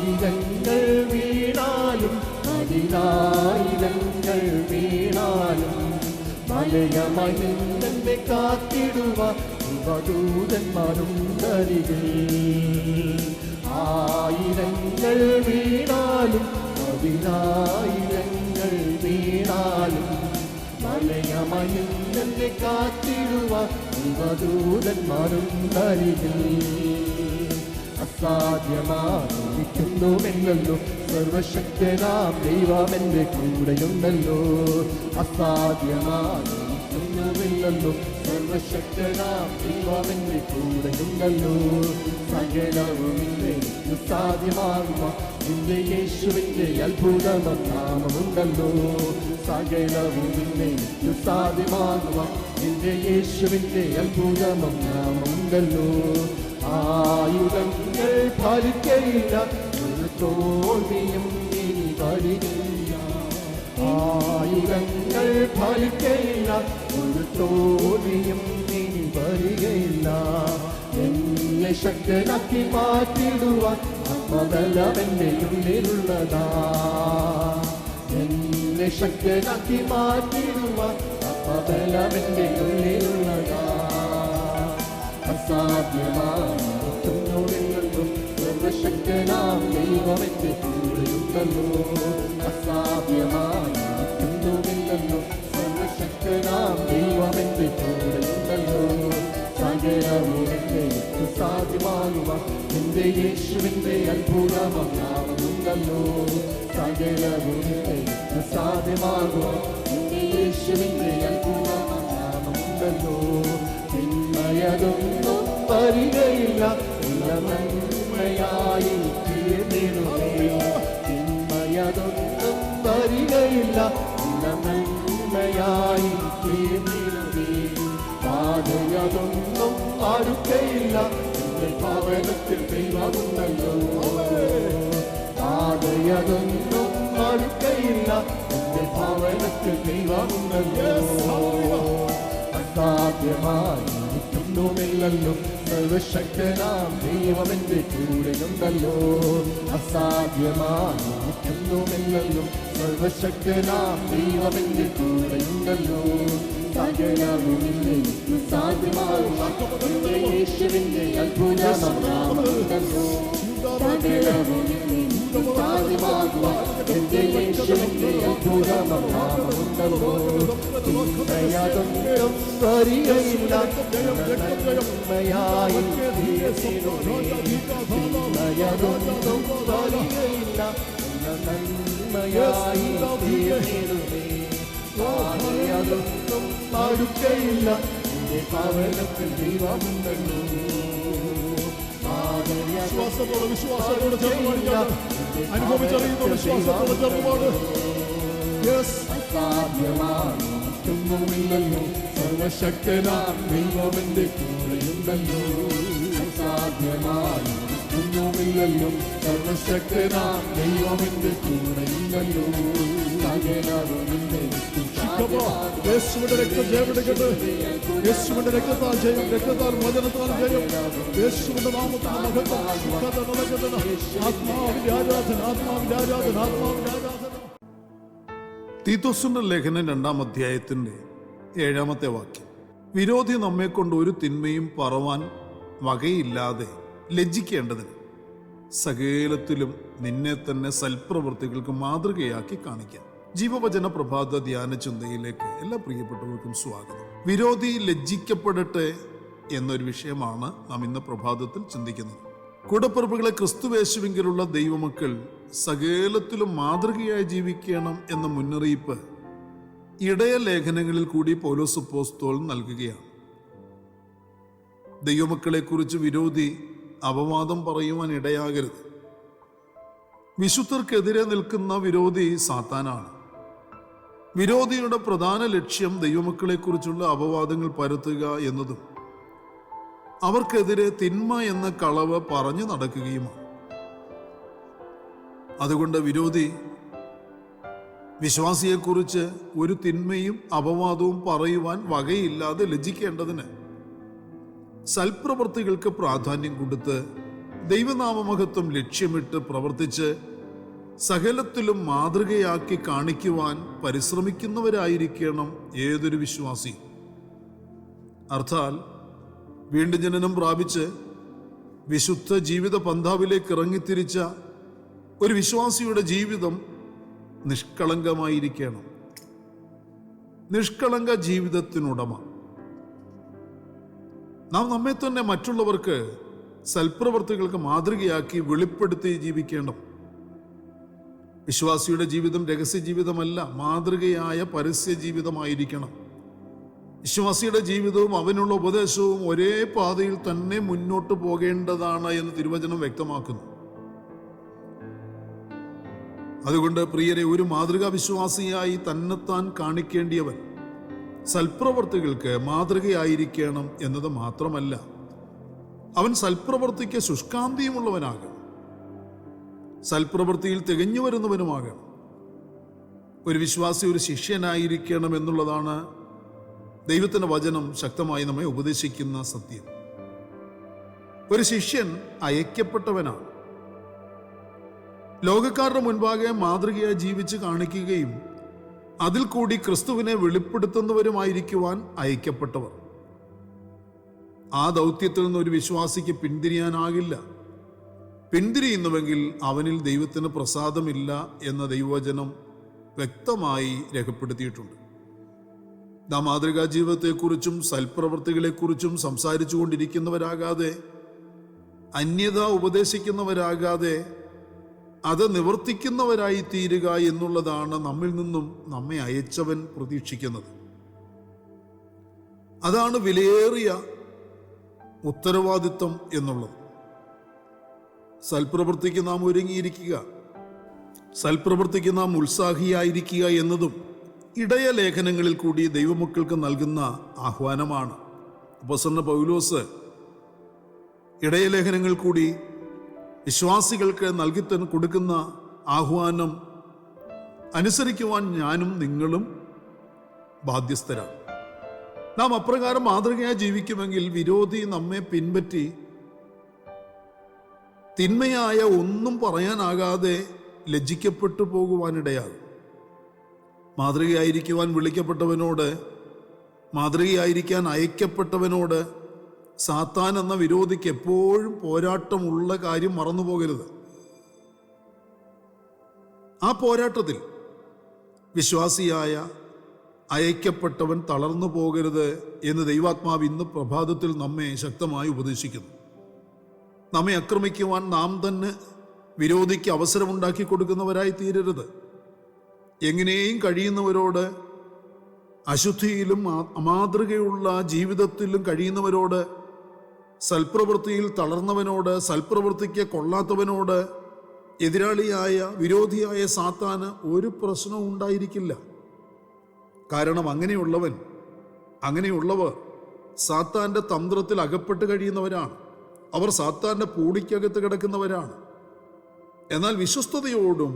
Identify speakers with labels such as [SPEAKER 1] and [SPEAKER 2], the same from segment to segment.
[SPEAKER 1] ആയിരങ്ങൾ വീണാലും 10,000 വീണാലും മലയമായി നിന്നെ കാത്തിടുവാൻ ദൂതന്മാരുണ്ടരികിൽ. ആയിരങ്ങൾ വീണാലും 10,000 വീണാലും മലയമായി നിന്നെ കാത്തിടുവാൻ ദൂതന്മാരുണ്ടരികിൽ. അസാധ്യമായിരിക്കുന്നുവെന്നല്ലോ സർവശക്തനാം ദൈവമെന്റെ കൂടെയുണ്ടല്ലോ. അസാധ്യമായിരിക്കുന്നുവെന്നല്ലോ സർവശക്തനാം ദൈവമെന്റെ കൂടെയുണ്ടല്ലോ. സകലവും സാധ്യമാകുക നിന്റെ യേശുവിന്റെ അത്ഭുതനാമമുണ്ടല്ലോ. സകലവും സാധ്യമാകുക നിന്റെ യേശുവിന്റെ അത്ഭുതനാമമുണ്ടല്ലോ. ആയുധങ്ങൾ ഫലിക്കയില്ല, ഒരു തോൽവിയും ഇനി വരികയില്ല. ആയുധങ്ങൾ ഫലിക്കയില്ല, ഒരു തോൽവിയും ഇനി വരികയില്ല. എന്നെ ശക്തനാക്കി മാറ്റിടുവാൻ ആത്മബലമെന്റെ ഉള്ളിലുള്ളതാ. എന്നെ ശക്തനാക്കി മാറ്റിടുവാൻ ആത്മബലമെന്റെ ഉള്ളിലുള്ളതാ. അസാധ്യമായിരിക്കുന്നുവെന്നല്ലോ സർവശക്തനാം ദൈവമെന്റെ കൂടെയുണ്ടല്ലോ. അസാധ്യമായിരിക്കുന്നുവെന്നല്ലോ സർവശക്തനാം ദൈവമെന്റെ കൂടെയുണ്ടല്ലോ. സകലവും സാധ്യമാകുക എന്റെ യേശുവിന്റെ അത്ഭുതനാമമുണ്ടല്ലോ. സകലവും സാധ്യമാകുക എന്റെ യേശുവിന്റെ അത്ഭുതനാമമുണ്ടല്ലോ. തിന്മയതൊന്നും വരികയില്ല, നന്മയായി തീർന്നിടുമേ. തിന്മയതൊന്നും വരികയില്ല, നന്മയായി തീർന്നിടുമേ. പാതയതൊന്നും അടുക്കയില്ല, എന്റെ ഭവനത്തിൽ ദൈവമുണ്ടല്ലോ. പാതയതൊന്നും അടുക്കയില്ല, എന്റെ ഭവനത്തിൽ ദൈവമുണ്ടല്ലോ. അസാധ്യമായിരിക്കുന്നുവെന്നല്ലോ സർവശക്തനാം ദൈവമെന്റെ കൂടെയുണ്ടല്ലോ. അസാധ്യമായിരിക്കുന്നുവെന്നല്ലോ സർവശക്തനാം ദൈവമെന്റെ കൂടെയുണ്ടല്ലോ. സകലവും സാധ്യമാകുക യേശുവിന്റെ അത്ഭുതനാമമുണ്ടല്ലോ. സകലവും സാധ്യമാകുക എന്റെ യേശുവിന്റെ അത്ഭുതനാമമുണ്ടല്ലോ. തിന്മയതൊന്നും വരികയില്ല, നന്മയായി തീർന്നിടുമേ. തിന്മയതൊന്നും വരികയില്ല, നന്മയായി തീർന്നിടുമേ. പാതയതൊന്നും അടുക്കയില്ല, എന്റെ ഭവനത്തിൽ ദൈവമുണ്ടല്ലോ.
[SPEAKER 2] അനുഭവിച്ചറിയുന്ന വിശ്വാസത്തോടെ ചേർന്നുപാട്.
[SPEAKER 1] അസാധ്യമായിരിക്കുന്നുവെന്നല്ലോ സർവശക്തനാം ദൈവമെന്റെ കൂടെയുണ്ടല്ലോ. അസാധ്യമായിരിക്കുന്നുവെന്നല്ലോ സർവശക്തനാം ദൈവമെന്റെ കൂടെയുണ്ടല്ലോ.
[SPEAKER 2] യേശുവിന്റെ രക്തം ജയമെടുക്കട്ടെ. യേശുവിന്റെ രക്തത്താൽ ജയം, രക്തത്താൽ വചനത്താൽ ജയം. യേശുവിന്റെ നാമത്തിൽ മഹത്വം. ആത്മാവിന്റെ ആരാധന, ആത്മാവിന്റെ ആരാധന, ആത്മാവിന്റെ ആരാധന.
[SPEAKER 3] തീത്തോസിന്റെ ലേഖനം 2-ാം അധ്യായത്തിന്റെ 7-ാമത്തെ വാക്യം. വിരോധി നമ്മെക്കൊണ്ട് ഒരു തിന്മയും പറവാൻ വകയില്ലാതെ ലജ്ജിക്കേണ്ടതിന് സകലത്തിലും നിന്നെ തന്നെ സൽപ്രവൃത്തികൾക്ക് മാതൃകയാക്കി കാണിക്കാം. ജീവവചന പ്രഭാത ധ്യാന ചിന്തയിലേക്ക് എല്ലാ പ്രിയപ്പെട്ടവർക്കും സ്വാഗതം. വിരോധി ലജ്ജിക്കപ്പെടട്ടെ എന്നൊരു വിഷയമാണ് നാം ഇന്ന് പ്രഭാതത്തിൽ ചിന്തിക്കുന്നത്. കൂടപ്പിറപ്പുകളെ ക്രിസ്തുവേശുവിങ്കിലുള്ള ദൈവമക്കൾ സകലത്തിലും മാതൃകയായി ജീവിക്കണം എന്ന മുന്നറിയിപ്പ് ഇടയ ലേഖനങ്ങളിൽ കൂടി പൗലോസ് അപ്പോസ്തലൻ നൽകുകയാണ്. ദൈവമക്കളെ കുറിച്ച് വിരോധി അപവാദം പറയുവാൻ ഇടയാകരുത്. വിശുദ്ധർക്കെതിരെ നിൽക്കുന്ന വിരോധി സാത്താനാണ്. വിരോധിയുടെ പ്രധാന ലക്ഷ്യം ദൈവമക്കളെ കുറിച്ചുള്ള അപവാദങ്ങൾ പരത്തുക എന്നതും അവർക്കെതിരെ തിന്മ എന്ന കളവ് പറഞ്ഞു നടക്കുകയുമാണ്. അതുകൊണ്ട് വിരോധി വിശ്വാസിയെക്കുറിച്ച് ഒരു തിന്മയും അപവാദവും പറയുവാൻ വകയില്ലാതെ ലജ്ജിക്കേണ്ടതിന് സൽപ്രവൃത്തികൾക്ക് പ്രാധാന്യം കൊടുത്ത് ദൈവനാമമഹത്വം ലക്ഷ്യമിട്ട് പ്രവർത്തിച്ച് സകലത്തിലും മാതൃകയാക്കി കാണിക്കുവാൻ പരിശ്രമിക്കുന്നവരായിരിക്കണം ഏതൊരു വിശ്വാസി. അർത്ഥാൽ വീണ്ടും ജനനം പ്രാപിച്ച് വിശുദ്ധ ജീവിത പന്ഥാവിലേക്ക് ഇറങ്ങിത്തിരിച്ച ഒരു വിശ്വാസിയുടെ ജീവിതം നിഷ്കളങ്കമായിരിക്കണം. നിഷ്കളങ്ക ജീവിതത്തിനുടമ. നാം നമ്മെ തന്നെ മറ്റുള്ളവർക്ക് സൽപ്രവർത്തികൾക്ക് മാതൃകയാക്കി വെളിപ്പെടുത്തി ജീവിക്കണം. വിശ്വാസിയുടെ ജീവിതം രഹസ്യ ജീവിതമല്ല, മാതൃകയായ പരസ്യ ജീവിതമായിരിക്കണം. വിശ്വാസിയുടെ ജീവിതവും അവനുള്ള ഉപദേശവും ഒരേ പാതയിൽ തന്നെ മുന്നോട്ട് പോകേണ്ടതാണ് എന്ന് തിരുവചനം വ്യക്തമാക്കുന്നു. അതുകൊണ്ട് പ്രിയരെ, ഒരു മാതൃകാ വിശ്വാസിയായി തന്നെത്താൻ കാണിക്കേണ്ടിയവൻ സൽപ്രവർത്തികൾക്ക് മാതൃകയായിരിക്കണം എന്നത് മാത്രമല്ല, അവൻ സൽപ്രവർത്തിക്ക് ശുഷ്കാന്തിയുമുള്ളവനാകണം, സൽപ്രവൃത്തിയിൽ തികഞ്ഞു വരുന്നവനുമാകണം. ഒരു വിശ്വാസി ഒരു ശിഷ്യനായിരിക്കണം എന്നുള്ളതാണ് ദൈവത്തിന്റെ വചനം ശക്തമായി നമ്മെ ഉപദേശിക്കുന്ന സത്യം. ഒരു ശിഷ്യൻ അയക്കപ്പെട്ടവനാണ്. ലോകക്കാരുടെ മുൻപാകെ മാതൃകയായി ജീവിച്ച് കാണിക്കുകയും അതിൽ കൂടി ക്രിസ്തുവിനെ വെളിപ്പെടുത്തുന്നവരുമായിരിക്കുവാൻ അയക്കപ്പെട്ടവർ. ആ ദൗത്യത്തിൽ നിന്ന് ഒരു വിശ്വാസിക്ക് പിന്തിരിയാനാകില്ല. പിന്തിരിയുന്നുവെങ്കിൽ അവനിൽ ദൈവത്തിന് പ്രസാദമില്ല എന്ന ദൈവവചനം വ്യക്തമായി രേഖപ്പെടുത്തിയിട്ടുണ്ട്. നാം മാതൃകാ ജീവിതത്തെക്കുറിച്ചും സൽപ്രവൃത്തികളെക്കുറിച്ചും സംസാരിച്ചു കൊണ്ടിരിക്കുന്നവരാകാതെ, അന്യത ഉപദേശിക്കുന്നവരാകാതെ, അത് നിവർത്തിക്കുന്നവരായി തീരുക എന്നുള്ളതാണ് നമ്മിൽ നിന്നും നമ്മെ അയച്ചവൻ പ്രതീക്ഷിക്കുന്നത്. അതാണ് വിലയേറിയ ഉത്തരവാദിത്വം എന്നുള്ളത്. സൽപ്രവൃത്തിക്ക് നാം ഒരുങ്ങിയിരിക്കുക, സൽപ്രവൃത്തിക്ക് നാം ഉത്സാഹിയായിരിക്കുക എന്നതും ഇടയ ലേഖനങ്ങളിൽ കൂടി ദൈവമക്കൾക്ക് നൽകുന്ന ആഹ്വാനമാണ്. അപ്പോസ്തലൻ പൗലോസ് ഇടയ ലേഖനങ്ങൾ കൂടി വിശ്വാസികൾക്ക് നൽകി കൊടുക്കുന്ന ആഹ്വാനം അനുസരിക്കുവാൻ ഞാനും നിങ്ങളും ബാധ്യസ്ഥരാണ്. നാം അപ്രകാരം മാതൃകയായി ജീവിക്കുമെങ്കിൽ വിരോധി നമ്മെ പിൻപറ്റി തിന്മയായ ഒന്നും പറയാനാകാതെ ലജ്ജിക്കപ്പെട്ടു പോകുവാനിടയാകും. മാതൃകയായിരിക്കുവാൻ വിളിക്കപ്പെട്ടവനോട്, മാതൃകയായിരിക്കാൻ അയക്കപ്പെട്ടവനോട് സാത്താൻ എന്ന വിരോധിക്ക് എപ്പോഴും പോരാട്ടമുള്ള കാര്യം മറന്നു പോകരുത്. ആ പോരാട്ടത്തിൽ വിശ്വാസിയായ അയക്കപ്പെട്ടവൻ തളർന്നു പോകരുത് എന്ന് ദൈവാത്മാവ് ഇന്ന് പ്രഭാതത്തിൽ നമ്മെ ശക്തമായി ഉപദേശിക്കുന്നു. നമ്മെ ആക്രമിക്കുവാൻ നാം തന്നെ വിരോധിക്ക് അവസരമുണ്ടാക്കി കൊടുക്കുന്നവരായി തീരരുത്. എങ്ങനെയും കഴിയുന്നവരോട്, അശുദ്ധിയിലും അമാതൃകയുള്ള ജീവിതത്തിലും കഴിയുന്നവരോട്, സൽപ്രവൃത്തിയിൽ തളർന്നവനോട്, സൽപ്രവൃത്തിക്ക് കൊള്ളാത്തവനോട്, എതിരാളിയായ വിരോധിയായ സാത്താന് ഒരു പ്രശ്നവും ഉണ്ടായിരിക്കില്ല. കാരണം അങ്ങനെയുള്ളവർ സാത്താന്റെ തന്ത്രത്തിൽ അകപ്പെട്ട് കഴിയുന്നവരാണ്. അവർ സാത്താന്റെ പൂടിക്കകത്ത് കിടക്കുന്നവരാണ്. എന്നാൽ വിശ്വസ്തയോടും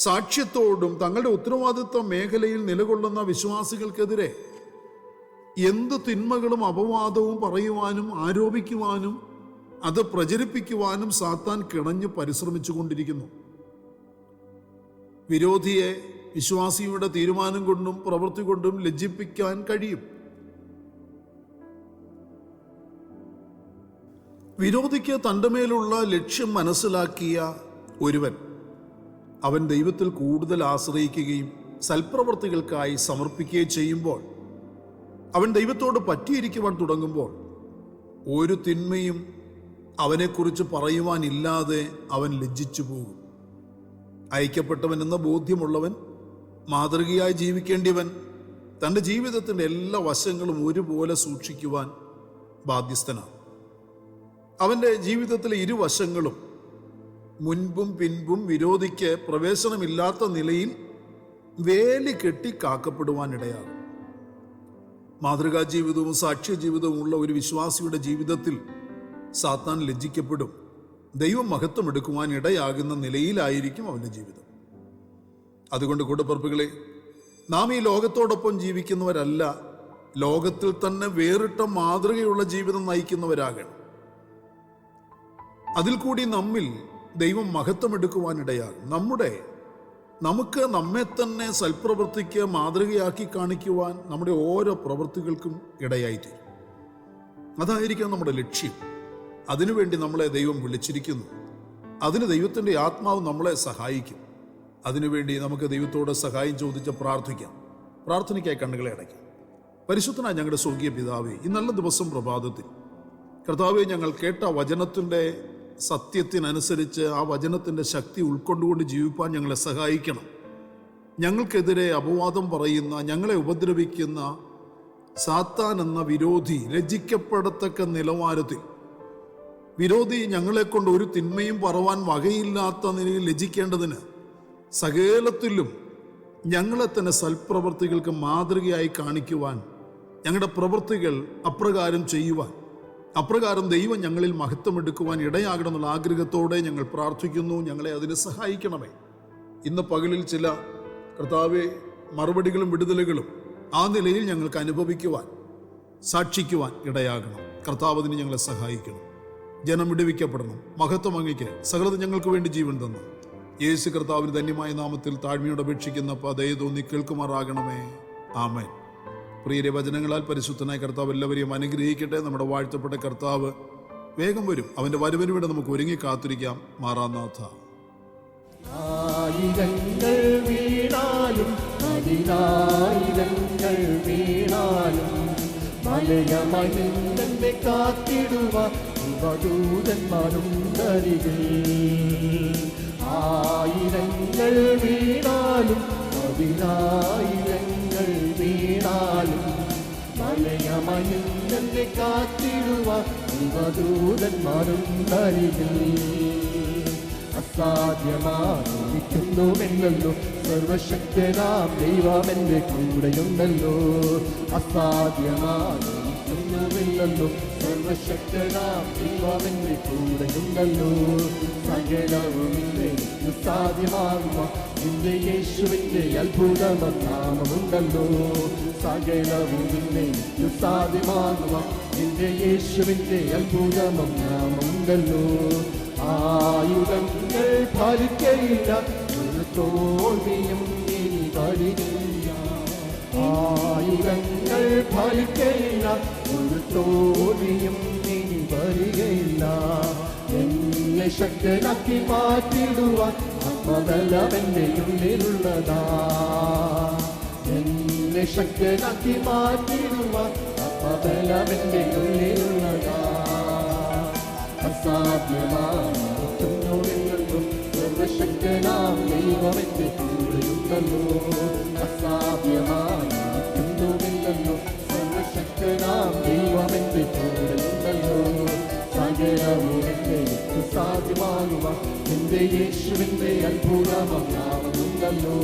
[SPEAKER 3] സാക്ഷ്യത്തോടും തങ്ങളുടെ ഉത്തരവാദിത്വ മേഖലയിൽ നിലകൊള്ളുന്ന വിശ്വാസികൾക്കെതിരെ എന്ത് തിന്മകളും അപവാദവും പറയുവാനും ആരോപിക്കുവാനും അത് പ്രചരിപ്പിക്കുവാനും സാത്താൻ കിണഞ്ഞു പരിശ്രമിച്ചു കൊണ്ടിരിക്കുന്നു. വിരോധിയെ വിശ്വാസിയുടെ തീരുമാനം കൊണ്ടും പ്രവൃത്തി കൊണ്ടും ലജ്ജിപ്പിക്കാൻ കഴിയും. വിരോധിക്ക് തൻ്റെ മേലുള്ള ലക്ഷ്യം മനസ്സിലാക്കിയ ഒരുവൻ അവൻ ദൈവത്തിൽ കൂടുതൽ ആശ്രയിക്കുകയും സൽപ്രവർത്തികൾക്കായി സമർപ്പിക്കുകയും ചെയ്യുമ്പോൾ, അവൻ ദൈവത്തോട് പറ്റിയിരിക്കുവാൻ തുടങ്ങുമ്പോൾ, ഒരു തിന്മയും അവനെക്കുറിച്ച് പറയുവാനില്ലാതെ അവൻ ലജ്ജിച്ചു പോകും. അയക്കപ്പെട്ടവൻ എന്ന ബോധ്യമുള്ളവൻ, മാതൃകയായി ജീവിക്കേണ്ടിയവൻ, തൻ്റെ ജീവിതത്തിൻ്റെ എല്ലാ വശങ്ങളും ഒരുപോലെ സൂക്ഷിക്കുവാൻ ബാധ്യസ്ഥനാണ്. അവൻ്റെ ജീവിതത്തിലെ ഇരുവശങ്ങളും മുൻപും പിൻപും വിരോധിക്ക് പ്രവേശനമില്ലാത്ത നിലയിൽ വേലി കെട്ടി കാക്കപ്പെടുവാനിടയാകും. മാതൃകാ ജീവിതവും സാക്ഷ്യ ജീവിതവും ഉള്ള ഒരു വിശ്വാസിയുടെ ജീവിതത്തിൽ സാത്താൻ ലജ്ജിക്കപ്പെടും. ദൈവം മഹത്വം എടുക്കുവാൻ ഇടയാകുന്ന നിലയിലായിരിക്കും അവൻ്റെ ജീവിതം. അതുകൊണ്ട് കൂടപ്പിറപ്പുകളെ, നാം ഈ ലോകത്തോടൊപ്പം ജീവിക്കുന്നവരല്ല, ലോകത്തിൽ തന്നെ വേറിട്ട മാതൃകയുള്ള ജീവിതം നയിക്കുന്നവരാകണം. അതിൽ കൂടി നമ്മിൽ ദൈവം മഹത്വമെടുക്കുവാനിടയാകും. നമുക്ക് നമ്മെ തന്നെ സൽപ്രവൃത്തിക്ക് മാതൃകയാക്കി കാണിക്കുവാൻ നമ്മുടെ ഓരോ പ്രവൃത്തികൾക്കും ഇടയായിത്തീരും. അതായിരിക്കാം നമ്മുടെ ലക്ഷ്യം. അതിനുവേണ്ടി നമ്മളെ ദൈവം വിളിച്ചിരിക്കുന്നു. അതിന് ദൈവത്തിൻ്റെ ആത്മാവ് നമ്മളെ സഹായിക്കും. അതിനുവേണ്ടി നമുക്ക് ദൈവത്തോട് സഹായം ചോദിച്ച് പ്രാർത്ഥിക്കാം. പ്രാർത്ഥനയ്ക്കായി കണ്ണുകളെ അടയ്ക്കാം. പരിശുദ്ധനായ ഞങ്ങളുടെ സ്വർഗീയ പിതാവേ, ഈ നല്ല ദിവസം പ്രഭാതത്തിൽ കർത്താവെ, ഞങ്ങൾ കേട്ട വചനത്തിൻ്റെ സത്യത്തിനനുസരിച്ച് ആ വചനത്തിൻ്റെ ശക്തി ഉൾക്കൊണ്ടുകൊണ്ട് ജീവിപ്പാൻ ഞങ്ങളെ സഹായിക്കണം. ഞങ്ങൾക്കെതിരെ അപവാദം പറയുന്ന, ഞങ്ങളെ ഉപദ്രവിക്കുന്ന സാത്താൻ എന്ന വിരോധി ലജ്ജിക്കപ്പെടത്തക്ക നിലവാരത്തിൽ, വിരോധി ഞങ്ങളെക്കൊണ്ട് ഒരു തിന്മയും പറവാൻ വകയില്ലാത്ത നിലയിൽ ലജ്ജിക്കേണ്ടതിന് സകലത്തിലും ഞങ്ങളെ തന്നെ സൽപ്രവൃത്തികൾക്ക് മാതൃകയായി കാണിക്കുവാൻ, ഞങ്ങളുടെ പ്രവൃത്തികൾ അപ്രകാരം ചെയ്യുവാൻ, അപ്രകാരം ദൈവം ഞങ്ങളിൽ മഹത്വമെടുക്കുവാൻ ഇടയാകണമെന്നുള്ള ആഗ്രഹത്തോടെ ഞങ്ങൾ പ്രാർത്ഥിക്കുന്നു. ഞങ്ങളെ അതിന് സഹായിക്കണമേ. ഇന്ന് പകലിൽ ചില കർത്താവെ മറുപടികളും വിടുതലുകളും ആ നിലയിൽ ഞങ്ങൾക്ക് അനുഭവിക്കുവാൻ, സാക്ഷിക്കുവാൻ ഇടയാകണം. കർത്താവ് അതിന് ഞങ്ങളെ സഹായിക്കണം. ജനം വിടുവിക്കപ്പെടണം. മഹത്വം അങ്ങയ്ക്ക്. സകലത ഞങ്ങൾക്ക് വേണ്ടി ജീവൻ തന്നു യേശു കർത്താവിന് ധന്യമായ നാമത്തിൽ താഴ്മയോട് അപേക്ഷിക്കുന്ന ദയ തോന്നി കേൾക്കുമാറാകണമേ. ആമേൻ. പ്രിയരെ, വചനങ്ങളാൽ പരിശുദ്ധനായ കർത്താവ് എല്ലാവരെയും അനുഗ്രഹിക്കട്ടെ. നമ്മുടെ വാഴ്ത്തപ്പെട്ട കർത്താവ് വേഗം വരും. അവൻ്റെ വരവിന് വേണ്ടി നമുക്ക് ഒരുങ്ങി കാത്തിരിക്കാം. മാറാനാഥ.
[SPEAKER 1] ആയിരങ്ങൾ വീണാലും പതിനായിരങ്ങൾ വീണാലും മലയമഹിന്ദന്റെ കാത്തിടുവാൻ ദൂതന്മാരുണ്ടരികിൽ. ആയിരങ്ങൾ വീണാലും പതിനായിരങ്ങൾ വീണാലും മലയമഹിന്ദന്റെ കാത്തിടുവാൻ ദൂതന്മാരുണ്ടരികിൽ. അസാധ്യമായിരിക്കുന്നുവെന്നല്ലോ സർവശക്തനാം ദൈവമെന്റെ കൂടെയുണ്ടല്ലോ. അസാധ്യമായിരിക്കുന്നുവെന്നല്ലോ സർവശക്തനാം ദൈവമെന്റെ കൂടെയുണ്ടല്ലോ. സകലവും സാധ്യമാകുക നിന്റെ യേശുവിന്റെ അത്ഭുതനാമമുണ്ടല്ലോ. സകലവും സാധ്യമാകുക നിന്റെ യേശുവിന്റെ അത്ഭുതനാമമുണ്ടല്ലോ. ആയുധങ്ങൾ ഫലിക്കയില്ല, ഒരു തോൽവിയും ഇനി വരികയില്ല. ആയുധങ്ങൾ ഫലിക്കയില്ല, ഒരു തോൽവിയും ഇനി വരികയില്ല. എന്നെ ശക്തനാക്കി മാറ്റിടുവാൻ ആത്മബലമെന്റെ ഉള്ളിലുള്ളതാ. എന്നെ ശക്തനാക്കി മാറ്റിടുവാൻ ആത്മബലമെന്റെ ഉള്ളിലുള്ളതാ. അസാധ്യമായിരിക്കുന്നുവെന്നല്ലോ സർവശക്തനാം ദൈവമെന്റെ കൂടെയുണ്ടല്ലോ. അസാധ്യമായിരിക്കുന്നുവെന്നല്ലോ സർവശക്തനാം ദൈവമെന്റെ കൂടെയുണ്ടല്ലോ. സകലവും സാധ്യമാകുക എന്റെ യേശുവിന്റെ അത്ഭുതനാമമുണ്ടല്ലോ.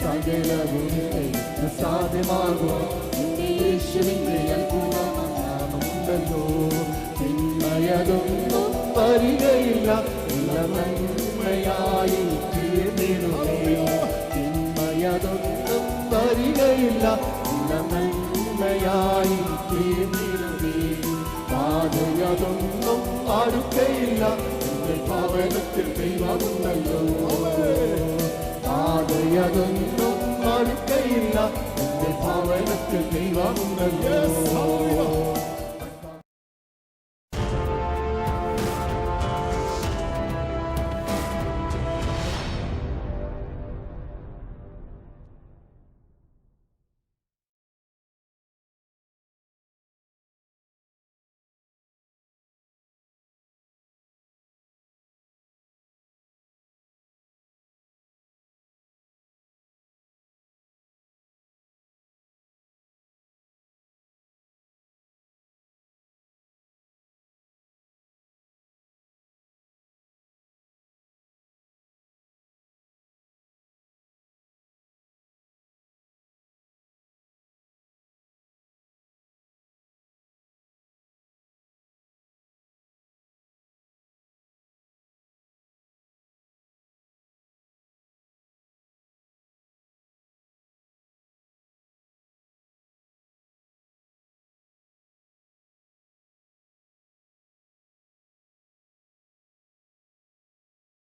[SPEAKER 1] സകലവും സാധ്യമാകുക എന്റെ യേശുവിന്റെ അത്ഭുതനാമമുണ്ടല്ലോ. തിന്മയതൊന്നും വരികയില്ല, നന്മയായി തീർന്നിടുമേ. തിന്മയതൊന്നും വരികയില്ല, നന്മയായി തീർന്നിടുമേ. പാതയതൊന്നും അടുക്കയില്ല, എന്റെ ഭവനത്തിൽ ദൈവമുണ്ടല്ലോ. പാതയതൊന്നും അടുക്കയില്ല, എന്റെ ഭവനത്തിൽ ദൈവമുണ്ടല്ലോ.